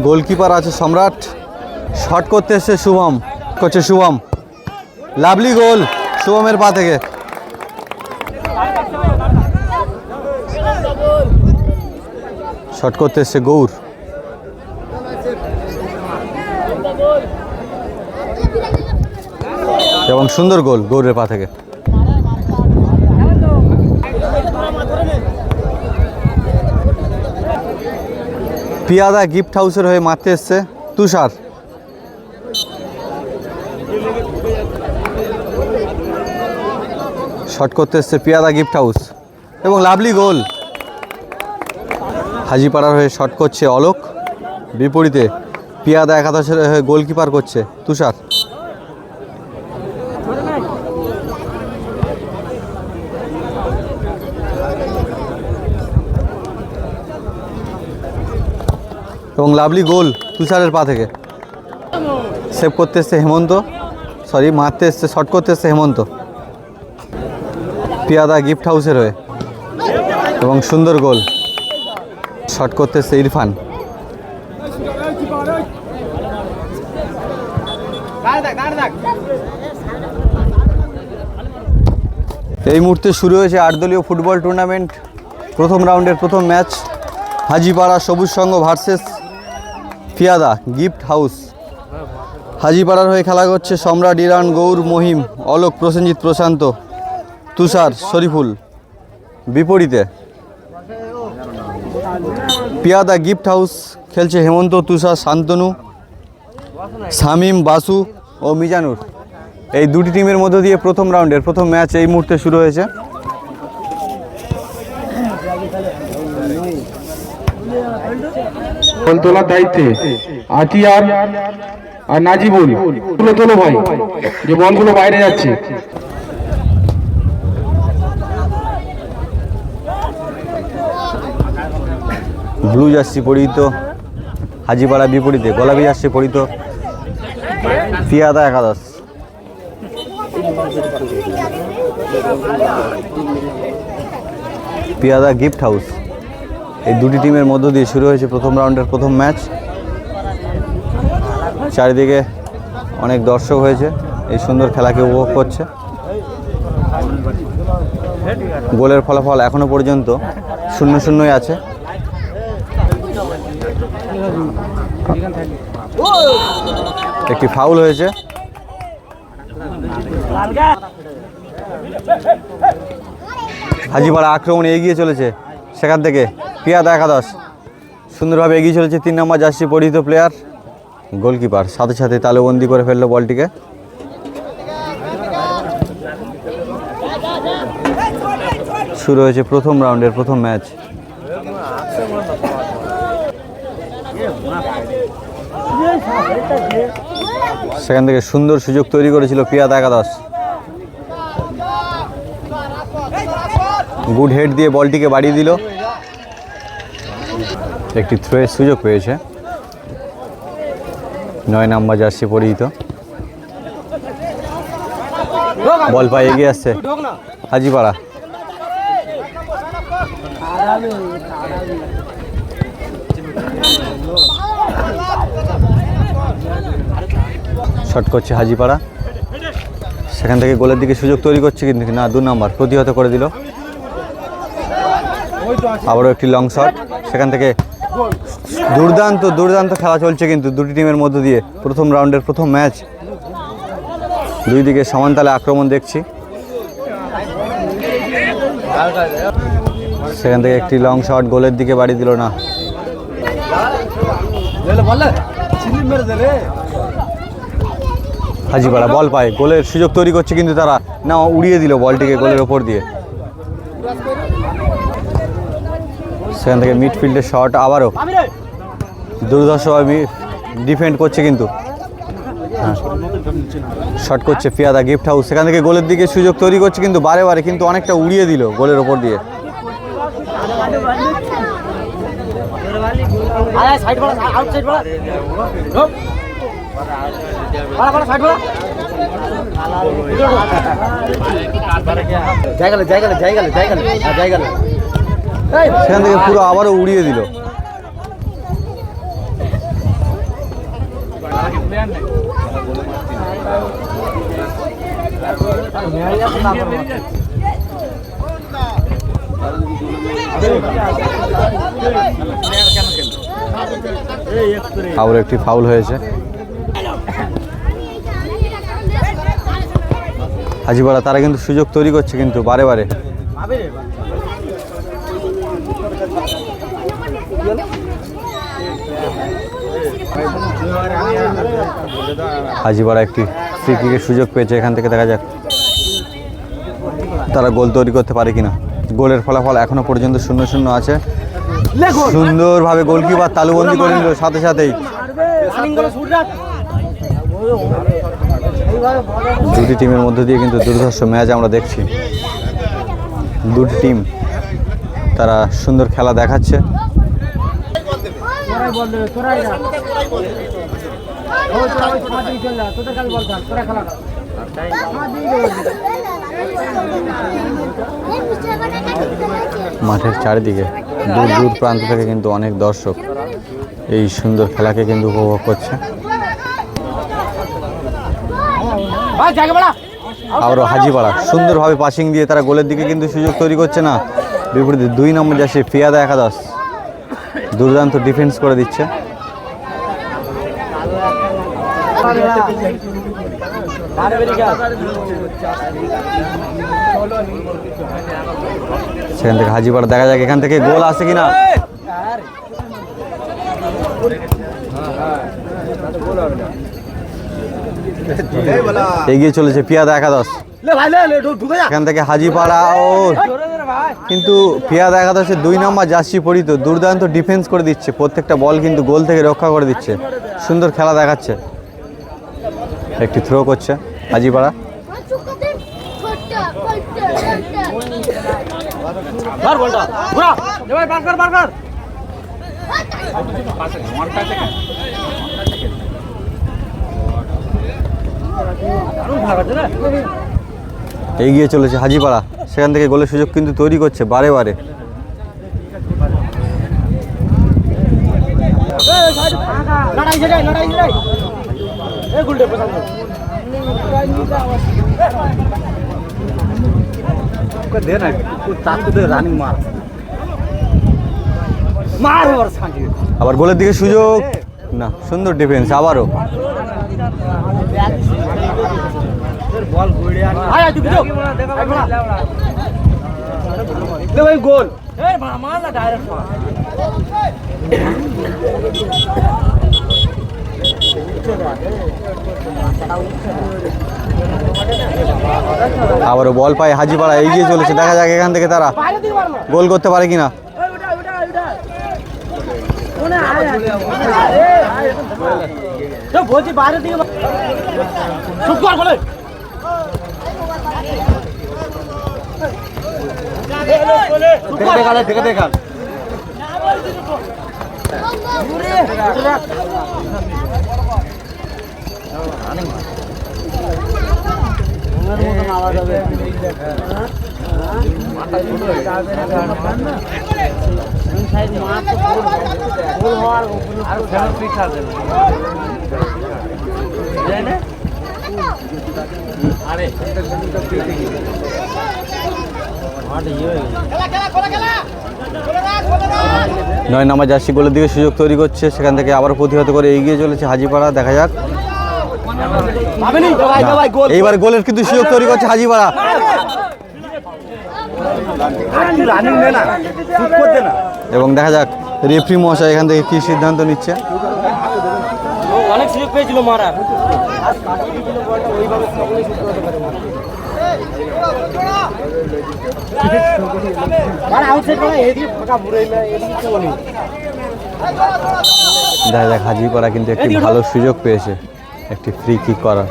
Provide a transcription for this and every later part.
Goalkeeper আছে সম্রাট, shot করতে এসছে শুভম, করছে শুভম, লাভলি গোল শুভমের পা থেকে। শট করতে এসছে গৌর, এবং সুন্দর গোল গৌরের পা থেকে। পিয়াদা গিফট হাউসের হয়ে মারতে এসছে তুষার, শট করতে এসছে পিয়াদা গিফট হাউস এবং লাভলি গোল। হাজিপাড়ার হয়ে শট করছে অলোক, বিপরীতে পিয়াদা একাদশের হয়ে গোলকিপার করছে তুষার। এবং লাভলি গোল তুষারের পা থেকে। সেভ করতে এসছে হেমন্ত, সরি মারতে এসছে, শট করতে এসছে হেমন্ত পিয়াদা গিফট হাউসের হয়ে, এবং সুন্দর গোল। শট করতে এসছে ইরফান। এই মুহূর্তে শুরু হয়েছে 8 দলীয় ফুটবল টুর্নামেন্ট প্রথম রাউন্ডের প্রথম ম্যাচ। হাজিপাড়া সবুজ সংঘ ভার্সেস পিয়াদা গিফট হাউস। হাজিপাড়ার হয়ে খেলা করছে সম্রাট, ইরান, গৌর, মহিম, অলোক, প্রসেনজিৎ, প্রশান্ত, তুষার, শরীফুল। বিপরীতে পিয়াদা গিফট হাউস খেলছে হেমন্ত, তুষার, শান্তনু, শামিম, বাসু ও মিজানুর। এই দুটি টিমের মধ্য দিয়ে প্রথম রাউন্ডের প্রথম ম্যাচ এই মুহূর্তে শুরু হয়েছে। বল তোলার দায়িত্বে আতিয়ার আর নাজিবুল, তুলে তোলো ভাই, যে বলগুলো বাইরে যাচ্ছে। ব্লু জার্সি পরিহিত হাজিপাড়া, বিপরীতে গোলাপি জার্সি পরিহিত পিয়াদা একাদশ। পিয়াদা গিফট হাউস। এই দুটি টিমের মধ্য দিয়ে শুরু হয়েছে প্রথম রাউন্ডের প্রথম ম্যাচ। চারিদিকে অনেক দর্শক হয়েছে, এই সুন্দর খেলাকে উপভোগ করছে। গোলের ফলাফল এখনো পর্যন্ত 0-0 আছে। একটি ফাউল হয়েছে। হাজিপাড়া আক্রমণে এগিয়ে চলেছে, সেখান থেকে পিয়াদা একাদশ সুন্দরভাবে এগিয়ে চলেছে। 3 নম্বর জার্সি পরিহিত প্লেয়ার গোলকিপার সাথে সাথে তালুবন্দি করে ফেললো বলটিকে। শুরু হয়েছে প্রথম রাউন্ডের প্রথম ম্যাচ। সেখান থেকে সুন্দর সুযোগ তৈরি করেছিল পিয়াদা একাদশ। গুড হেড দিয়ে বলটিকে বাড়িয়ে দিল। একটি থ্রোয়ের সুযোগ পেয়েছে 9 নম্বর জার্সি পরিহিত। বল পায়ে এগিয়ে আসছে হাজিপাড়া। শট করছে হাজিপাড়া, সেখান থেকে গোলের দিকে সুযোগ তৈরি করছে, কিন্তু না, 2 নম্বর প্রতিহত করে দিল। আবারও একটি লং শট, সেখান থেকে দুর্দান্ত খেলা চলছে কিন্তু দুটি টিমের মধ্য দিয়ে প্রথম রাউন্ডের প্রথম ম্যাচ। দুই দিকে সমান তালে আক্রমণ দেখছি। সেখান থেকে একটি লং শট গোলের দিকে বাড়ি দিল না। হাজিপাড়া বল পায়, গোলের সুযোগ তৈরি করছে, কিন্তু তারা না উড়িয়ে দিল বলটিকে গোলের ওপর দিয়ে। সেখান থেকে মিডফিল্ডের শট, আবারও দুর্ধর্ষভাবে ডিফেন্ড করছে, কিন্তু শট করছে পিয়াদা গিফট হাউস। সেখান থেকে গোলের দিকে সুযোগ তৈরি করছে, কিন্তু বারে কিন্তু অনেকটা উড়িয়ে দিল গোলের ওপর দিয়ে। সেখান থেকে পুরো আবারও উড়িয়ে দিল। আবার একটি ফাউল হয়েছে। হাজিপাড়া তারা কিন্তু সুযোগ তৈরি করছে কিন্তু বারে বারে। হাজিপাড়া একটি ফ্রি কিকের সুযোগ পেয়েছে, এখান থেকে দেখা যাক তারা গোল তৈরি করতে পারে কিনা। গোলের ফলাফল এখনো পর্যন্ত 0-0 আছে। সুন্দরভাবে গোলকিপার তালুবন্দি করে নিল সাথে সাথেই। দুটি টিমের মধ্যে দিয়ে কিন্তু দুর্ধর্ষ ম্যাচ আমরা দেখছি। দুটি টিম তারা সুন্দর খেলা দেখাচ্ছে। মাঠের চারিদিকে দূর দূর প্রান্ত থেকে কিন্তু অনেক দর্শক এই সুন্দর খেলাকে কিন্তু উপভোগ করছে। আবারও হাজিপাড়া সুন্দরভাবে পাসিং দিয়ে তারা গোলের দিকে কিন্তু সুযোগ তৈরি করছে না। বিপরীতে 2 নম্বর জার্সি ফিয়াদা একাদশ দুর্দান্ত ডিফেন্স করে দিচ্ছে। সেখান থেকে হাজিপাড়া দেখা যাক এখান থেকে গোল আসে কিনা। এগিয়ে চলেছে পিয়াদা একাদশ। এখান থেকে হাজিপাড়া ও কিন্তু পিয়াদা একাদশের 2 নম্বর জার্সি পরিত দুর্দান্ত ডিফেন্স করে দিচ্ছে। প্রত্যেকটা বল কিন্তু গোল থেকে রক্ষা করে দিচ্ছে। সুন্দর খেলা দেখাচ্ছে। একটি থ্রো করছে হাজিপাড়া। এগিয়ে চলেছে হাজিপাড়া, সেখান থেকে গোলের সুযোগ কিন্তু তৈরি করছে বারে বারে। আবার গোলের দিকে সুযোগ না, সুন্দর ডিফেন্স আবারও। গোল আবারও বল পায় হাজিপাড়া, এগিয়ে চলেছে। দেখা যাক এখান থেকে তারা গোল করতে পারে কিনা। নয় নম্বর জার্সি গোলের দিকে সুযোগ তৈরি করছে, সেখান থেকে আবার প্রতিহত করে এগিয়ে চলেছে হাজিপাড়া। দেখা যাক এইবার গোলের কিন্তু সুযোগ তৈরি করছে হাজিপাড়া। এবং দেখা যাক রেফারি মহাশয় এখান থেকে কি সিদ্ধান্ত নিচ্ছে। অনেক সুযোগ পেয়েছিল মারার। দেখা যাক হাজিপাড়া কিন্তু একটি ভালো সুযোগ পেয়েছে একটি ফ্রি কিক করার।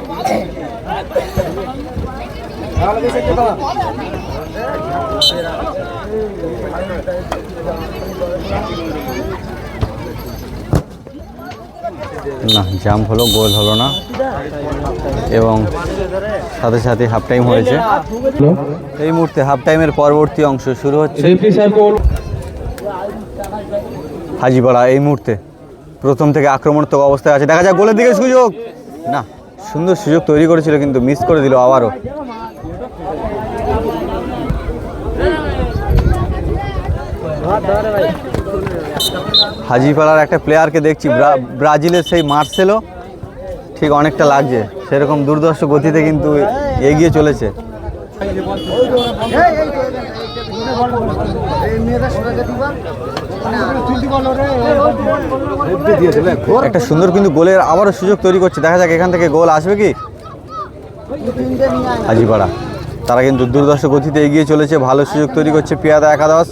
না, জাম্প হলো, গোল হলো না। এবং সাথে সাথে হাফ টাইম হয়েছে। এই মুহূর্তে হাফ টাইমের পরবর্তী অংশ শুরু হচ্ছে। হাজিপাড়া এই মুহূর্তে প্রথম থেকে আক্রমণাত্মক অবস্থায় আছে, দেখা যাক গোলের দিকে সুযোগ, না সুন্দর সুযোগ তৈরি করেছিল কিন্তু মিস করে দিল আবারও। হাজিপাড়ার একটা প্লেয়ারকে দেখছি, ব্রাজিলের সেই মার্সেলো, ঠিক অনেকটা লাগছে সেরকম দুর্ধর্ষ গতিতে কিন্তু এগিয়ে চলেছে। একটা সুন্দর কিন্তু গোলের আবারও সুযোগ তৈরি করছে, দেখা যাক এখান থেকে গোল আসবে কি। হাজিপাড়া তারা কিন্তু দুর্ধর্ষ গতিতে এগিয়ে চলেছে, ভালো সুযোগ তৈরি করছে পিয়াদা একাদশ।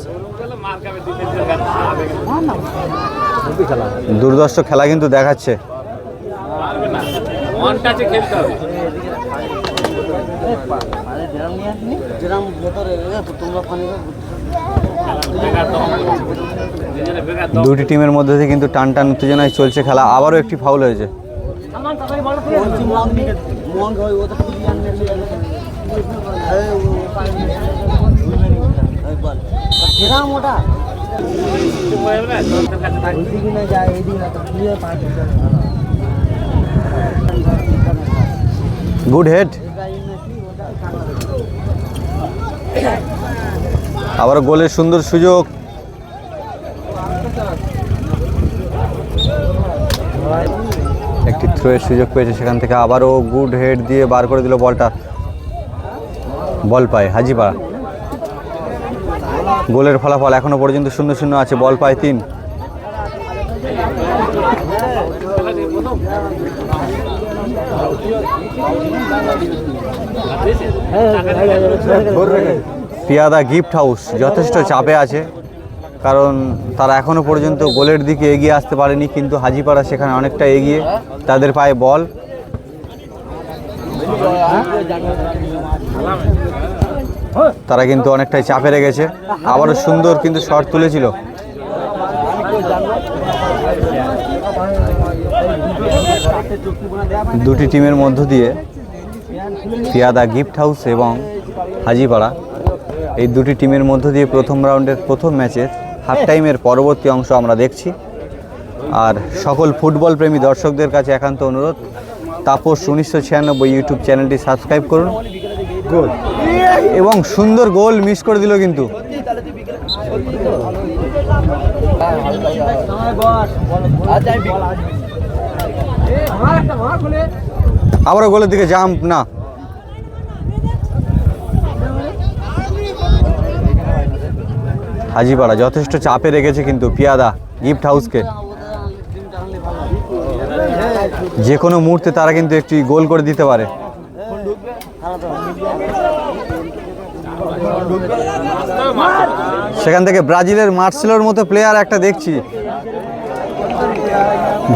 দুর্ধর্ষ খেলা কিন্তু দেখাচ্ছে। দুটি টিমের মধ্যে থেকে কিন্তু টান টান উত্তেজনায় চলছে খেলা, আবারও একটি ফাউল হয়েছে। গুড হেড, আবার গোলের সুন্দর সুযোগ। একটি থ্রোয়ের সুযোগ পেয়েছে, সেখান থেকে আবারও গুড হেড দিয়ে বার করে দিল বলটা। বল পায় হাজিপাড়া। গোলের ফলাফল এখনো পর্যন্ত 0-0 আছে, বল পায় 3। পিয়াদা গিফট হাউস যথেষ্ট চাপে আছে, কারণ তারা এখনো পর্যন্ত গোলের দিকে এগিয়ে আসতে পারেনি, কিন্তু হাজিপাড়া সেখানে অনেকটা এগিয়ে, তাদের পায়ে বল। তারা কিন্তু অনেকটাই চাপে রেখেছে, আবারও সুন্দর কিন্তু শট তুলেছিল। দুটি টিমের মধ্য দিয়ে পিয়াদা গিফট হাউস এবং হাজিপাড়া, এই দুটি টিমের মধ্য দিয়ে প্রথম রাউন্ডের প্রথম ম্যাচের হাফ টাইমের পরবর্তী অংশ আমরা দেখছি। আর সকল ফুটবল প্রেমী দর্শকদের কাছে একান্ত অনুরোধ, তাপস 1996 ইউটিউব চ্যানেলটি সাবস্ক্রাইব করুন। গোল এবং সুন্দর গোল মিস করে দিল কিন্তু। আবারও গোলের দিকে জাম্প, না হাজিপাড়া যথেষ্ট চাপে রেখেছে কিন্তু পিয়াদা গিফট হাউসকে। যে কোনো মুহূর্তে তারা কিন্তু একটি গোল করে দিতে পারে। সেখান থেকে ব্রাজিলের মার্সেলোর মতো প্লেয়ার একটা দেখছি,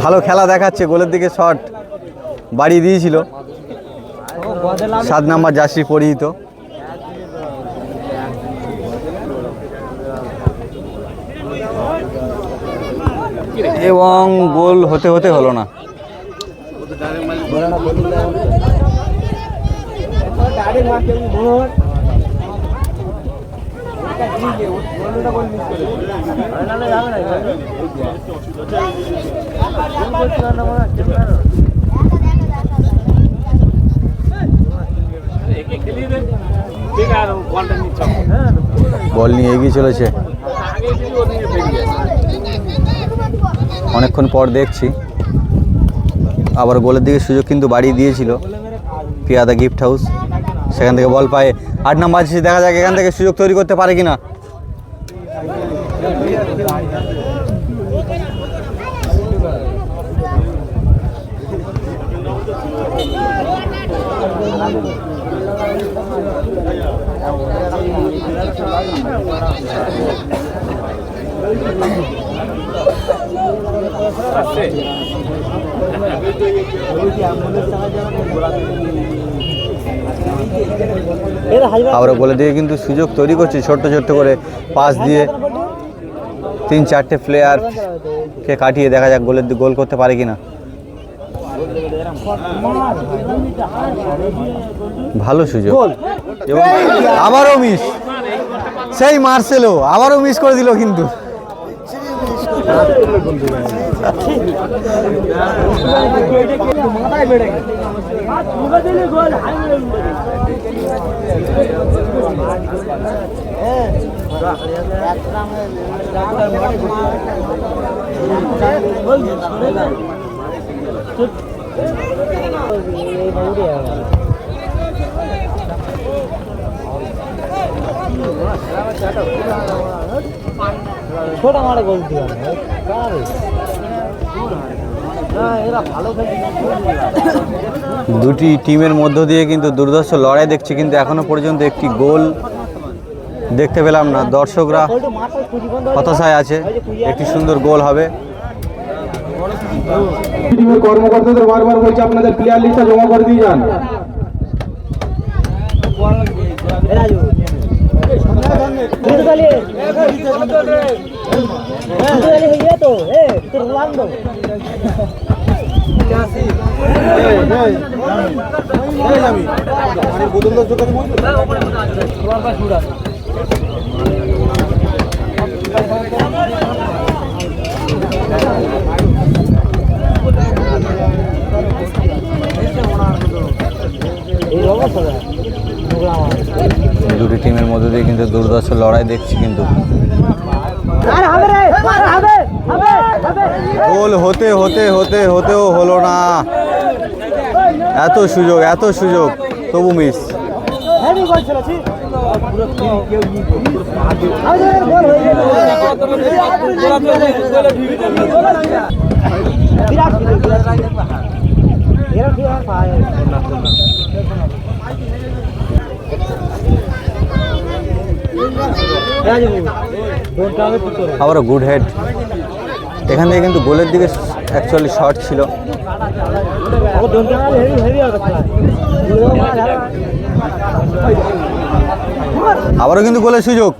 ভালো খেলা দেখাচ্ছে, গোলের দিকে শট বাড়িয়ে দিয়েছিল, 7 নাম্বার জার্সি পরিহিত। এবং গোল হতে হতে হলো না। বল নিয়ে এগিয়ে চলেছে, অনেকক্ষণ পর দেখছি আবার গোলের দিকে সুযোগ কিন্তু বাড়িয়ে দিয়েছিল পিয়াদা গিফট হাউস। সেখান থেকে বল পায় 8 নাম্বার, দেখা যাক এখান থেকে সুযোগ তৈরি করতে পারে কিনা। আবার বলে দিয়ে কিন্তু সুযোগ তৈরি করছে ছোট্ট ছোট্ট করে পাস দিয়ে, 3-4টে প্লেয়ারকে কাটিয়ে, দেখা যাক গোল করতে পারে কিনা। ভালো সুযোগ এবং আবারও মিস, সেই মার্সেলো আবারও মিস করে দিল কিন্তু। মাথায় বেড়ে গেছে ছোট মারে বলতে এরা ভালো দুটি টিমের মধ্য দিয়ে কিন্তু দুর্ধর্ষ লড়াই দেখছি, কিন্তু এখনো পর্যন্ত একটি গোল দেখতে পেলাম না। দর্শকরা হতাশায় আছে, একটি সুন্দর গোল হবে। টিমের কর্মকর্তাদের বারবার বলছে আপনাদের প্লেয়ার লিস্টটা জমা করে দিয়ে যান। দুটি টিমের মধ্যে দিয়ে কিন্তু দুর্ধর্ষ লড়াই দেখছি, কিন্তু গোল হতে হতে হতে হতেও হলো না। এত সুযোগ তবু মিস। আবারও গুড হেড। এখান থেকে কিন্তু গোলের দিকে অ্যাকচুয়ালি শট ছিল। আবারও কিন্তু গোলের সুযোগ।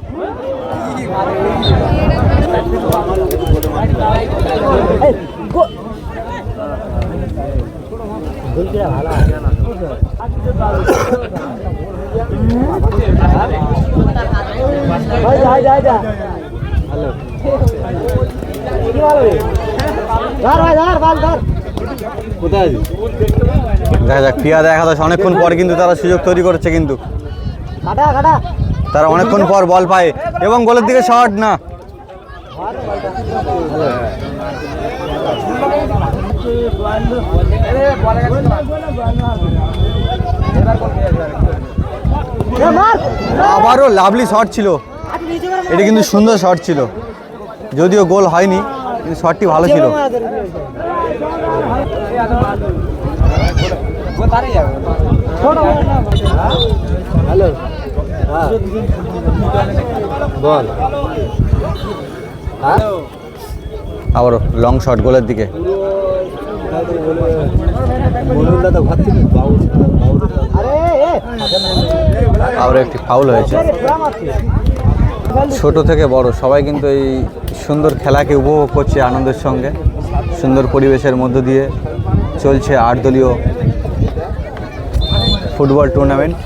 দেখা যাক, পিয়াদা একাদশ অনেকক্ষণ পর কিন্তু তারা সুযোগ তৈরি করেছে, কিন্তু তারা অনেকক্ষণ পর বল পায় এবং গোলের দিকে শট না। আবারও লাভলি শট ছিল, এটা কিন্তু সুন্দর শট ছিল, যদিও গোল হয়নি কিন্তু শটটি ভালো ছিল। আবারও লং শট গোলের দিকে। আবার একটি ফাউল হয়েছে। ছোট থেকে বড় সবাই কিন্তু এই সুন্দর খেলাকে উপভোগ করছে আনন্দের সঙ্গে। সুন্দর পরিবেশের মধ্য দিয়ে চলছে 8 দলীয় ফুটবল টুর্নামেন্ট।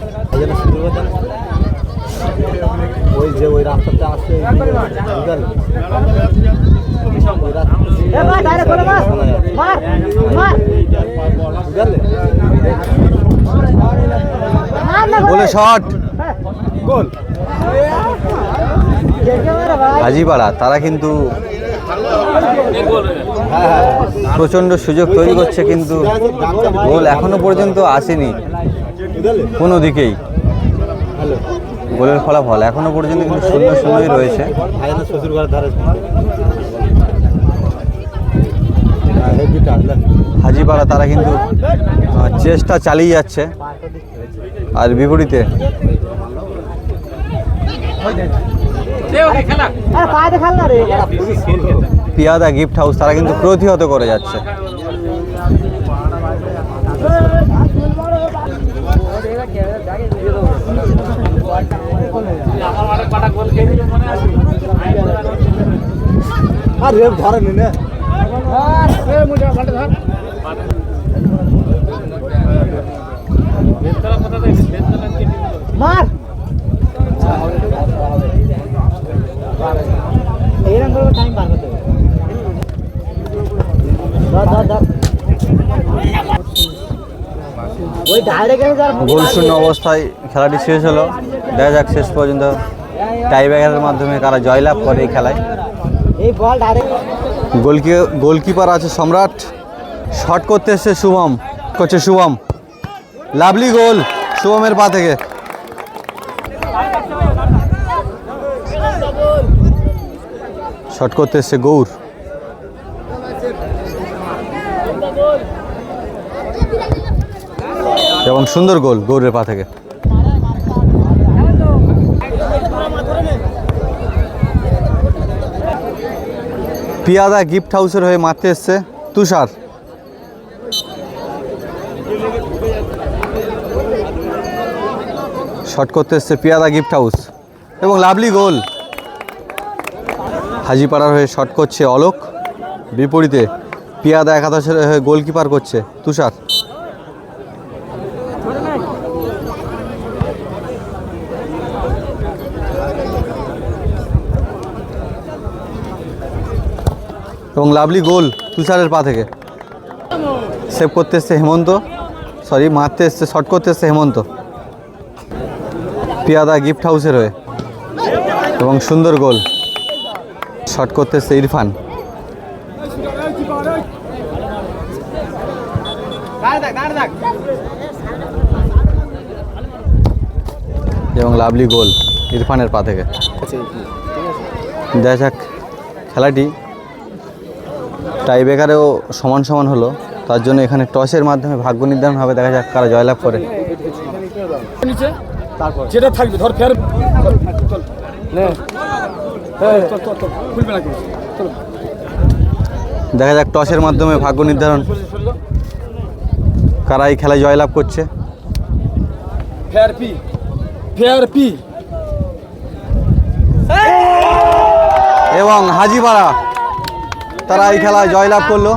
গোলে শট, গোল। হাজিপাড়া তারা কিন্তু প্রচণ্ড সুযোগ তৈরি করছে, কিন্তু গোল এখনো পর্যন্ত আসেনি কোনো দিকেই। গোলের ফলাফল এখনো পর্যন্ত কিন্তু 0-0 রয়েছে। হাজিপাড়া তারা কিন্তু চেষ্টা চালিয়ে যাচ্ছে, আর বিপরীতে পিয়াদা গিফট হাউস তারা কিন্তু প্রতিহত করে যাচ্ছে। মার এরকম টাইম পার করতে হবে। ওই ডাইরেক্ট গোল শূন্য অবস্থায় খেলাটি শেষ হলো। দেখা যাক শেষ পর্যন্ত টাইব্রেকারের মাধ্যমে কারা জয়লাভ করে এই খেলায়। এই বল ডাইরেক্ট গোলকিপার আছে সম্রাট, শট করতে এসছে শুভম, করছে শুভম, লাভলি গোল শুভমের পা থেকে। শট করতে এসছে গৌর, এবং সুন্দর গোল গৌরের পা থেকে। পিয়াদা গিফট হাউসের হয়ে মারতে এসছে তুষার, শট করতে এসছে পিয়াদা গিফট হাউস এবং লাভলি গোল। হাজিপাড়ার হয়ে শট করছে অলোক, বিপরীতে পিয়াদা একাদশের হয়ে গোলকিপার করছে তুষার। এবং লাভলি গোল তুষারের পা থেকে। সেভ করতে এসছে হেমন্ত, সরি মারতে এসছে, শট করতে এসছে হেমন্ত পিয়াদা গিফট হাউসের হয়ে, এবং সুন্দর গোল। শট করতে এসছে ইরফান, এবং লাভলি গোল ইরফানের পা থেকে। দেখা যাক খেলাটি টাইব্রেকারেও সমান সমান হলো, তার জন্য এখানে টসের মাধ্যমে ভাগ্য নির্ধারণ হবে। দেখা যাক কারা জয়লাভ করে। যেটা থাকবে ধর ফের দেখা যাক টসের মাধ্যমে ভাগ্য নির্ধারণ কারা এই খেলায় জয়লাভ করছে। এবং হাজিপাড়া তারা এই খেলায় জয়লাভ করলো।